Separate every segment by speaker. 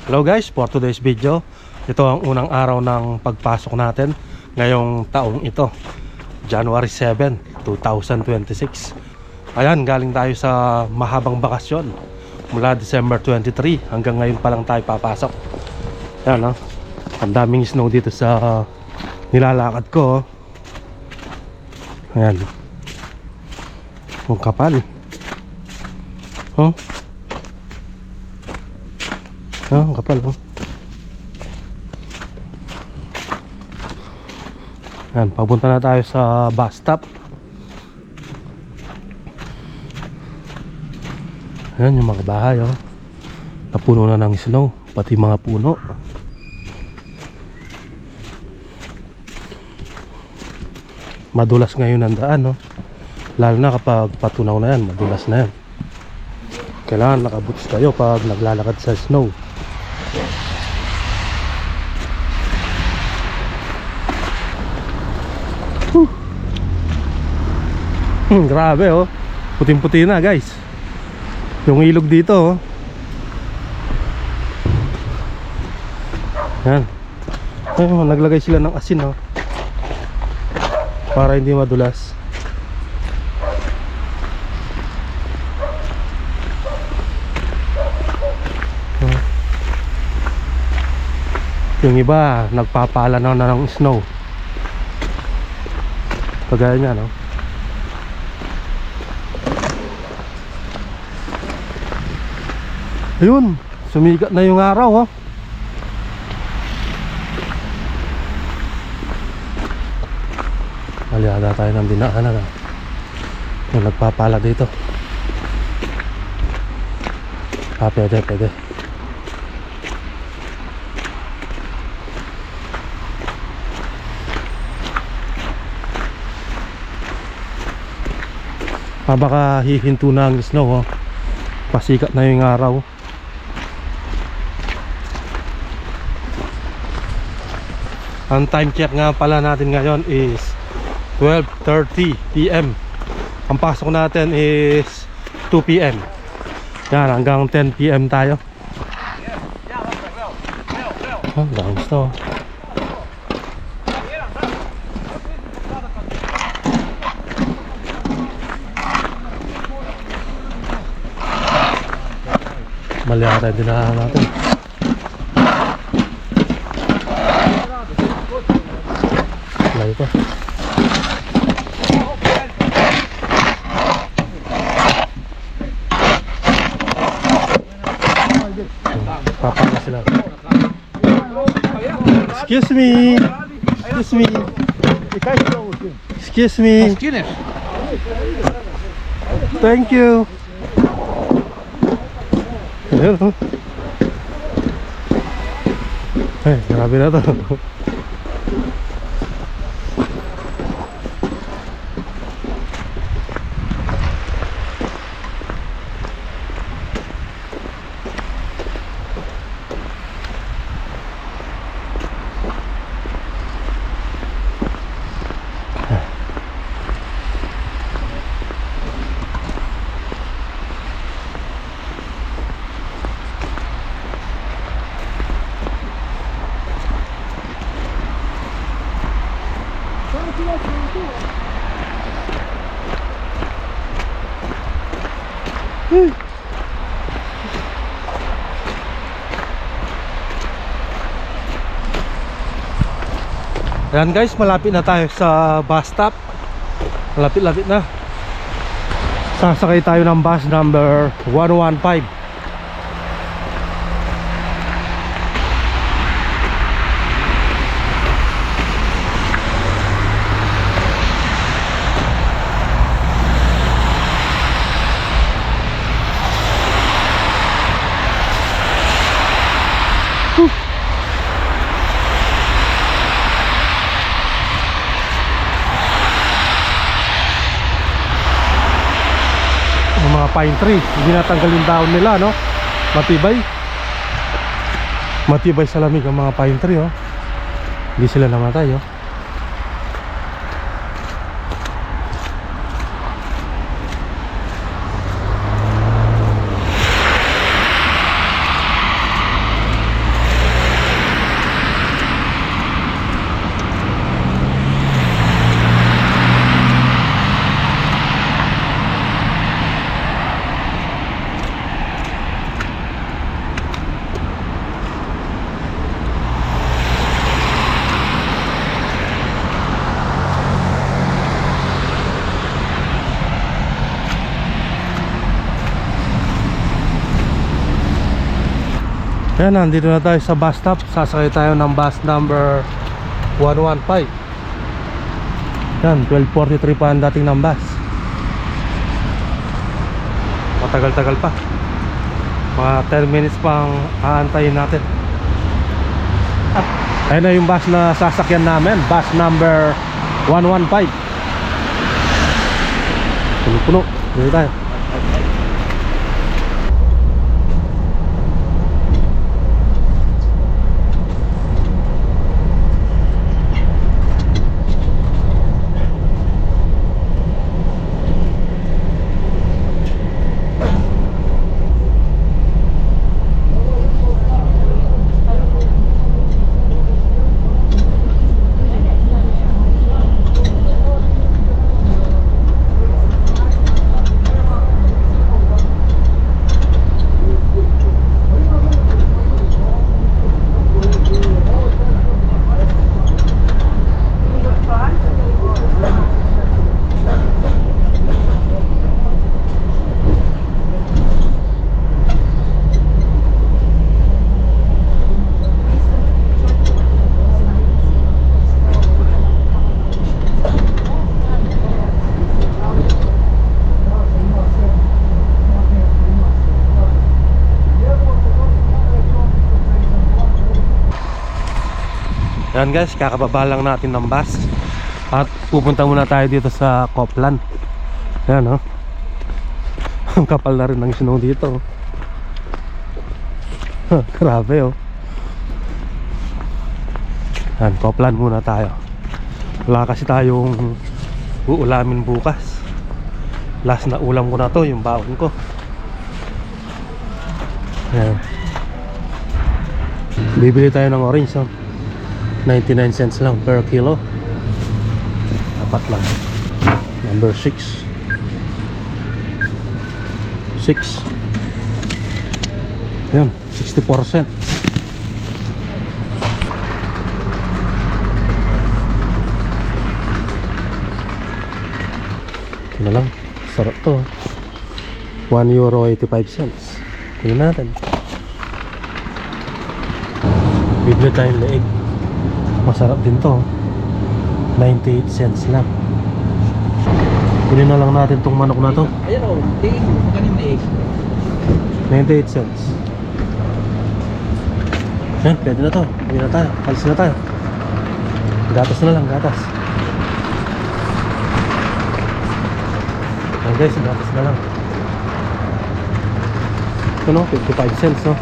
Speaker 1: Hello guys, for today's video, ito ang unang araw ng pagpasok natin ngayong taong ito, January 7, 2026. Ayan, galing tayo sa mahabang bakasyon mula December 23 hanggang ngayon pa lang tayo papasok. Ayan, ang daming snow dito sa nilalakad ko. Ayan, ang kapal. Ang kapal. Ayan, papunta na tayo sa bus stop. Ayan yung mga bahay, napuno na ng snow, pati mga puno. Madulas ngayon ang daan, lalo na kapag patunaw na yan, madulas na yan. Kailangan nakaboots kayo pag naglalakad sa snow. Grabe, puting-puti na guys yung ilog dito, Yan. Ayun, naglagay sila ng asin, para hindi madulas. Yung iba nagpapala na ng snow, kagaya niya, Ayun, sumigat na yung araw, Aliada tayo ng dinaanan, yung nagpapala dito. Pwede. Baka hihinto na ang snow, pasikat na yung araw. Ang time check nga pala natin ngayon is 12:30 PM. Ang pasok natin is 2 PM. Yan, hanggang 10 PM tayo. Dami snow. Mali ata din na natin. Layo pa. Papala sila. Excuse me. Thank you. Grabe na to. Ayan guys, malapit na tayo sa bus stop. Malapit na. Sasakay tayo ng bus number 115. Mga pine tree, hindi natanggal yung dahon nila, matibay sa lamig ang mga pine tree, hindi sila namatay, Ayan, nandito na tayo sa bus stop. Sasakay tayo ng bus number 115. Yan, 12:43 pa ang dating ng bus. Matagal-tagal pa. Mga 10 minutes pang aantayin natin. Ayun na yung bus na sasakyan namin. Bus number 115. Puno-puno. Dito tayo. Yan guys, kakababa lang natin ng bus. At pupunta muna tayo dito sa Copland. Yan oh. Ang kapal na rin ng snow dito. Grabe oh. Yan, Copland muna tayo. Wala kasi tayong uulamin bukas. Last na ulam ko na to, yung baon ko. Yan. Bibili tayo ng orange oh. 99 cents lang per kilo. Dapat lang. Number 6. 6. Yan, 64 cents. Ito na lang. Sarap to. €1.85. Tingnan natin. Bibili tayong leeg. Masarap din to. 98 cents lang. Kunin na lang natin tong manok na to.
Speaker 2: Ayan o, tingin mo kanina eh.
Speaker 1: 98 cents. Yan, pwede na to. Uwi na tayo. Alis na tayo. Gatas na lang, gatas. Yan guys, gatas na lang. Ito no, 55 cents no.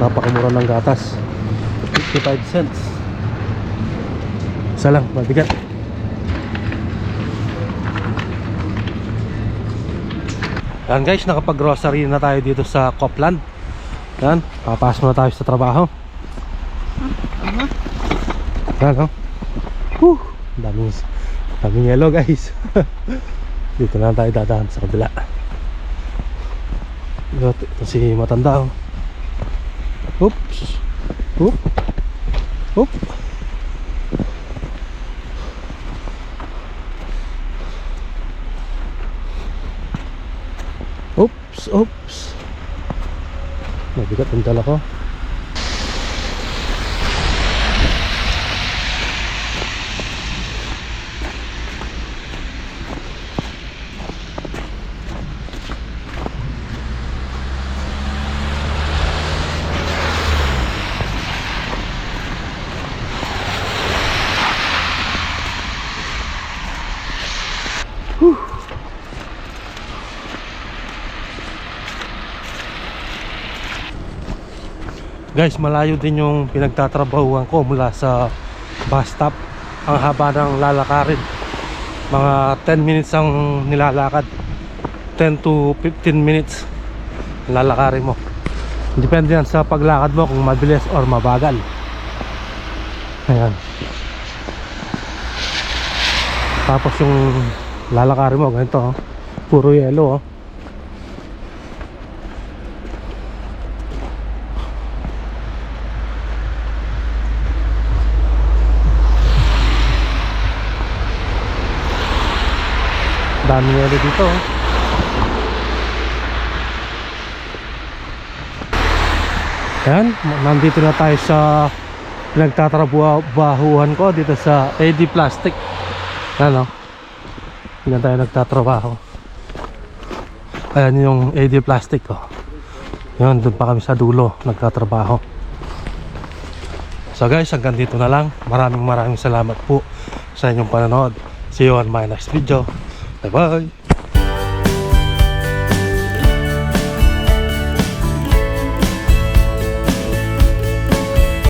Speaker 1: Napakamura ng gatas. 55 cents. Isa lang, mabigat. Yan guys, nakapag-grocery na tayo dito sa Copland. Yan, papasok na tayo sa trabaho. Yan oh. Daming yellow guys. Dito na tayo dadaan sa kabila. Ito si matanda oh. Oops. Oop. Oop. Oops. Mabigat ang dala ko. Guys, malayo din yung pinagtatrabahuan ko mula sa bus stop. Ang haba ng lalakarin. Mga 10 minutes ang nilalakad. 10 to 15 minutes lalakarin mo. Depende yan sa paglakad mo kung mabilis or mabagal. Ayan. Tapos yung lalakarin mo ganito oh. Puro yelo oh. Dami yelo dito oh. Ayan, nandito na tayo sa pinagtatrabahuhan ko dito sa AD Plastic. Ayan o, yan tayo nagtatrabaho. Ayan yung AD Plastic o. Yun, dun pa kami sa dulo nagtatrabaho. So guys, hanggang dito na lang. Maraming salamat po sa inyong panonood. See you on my next video. Bye bye.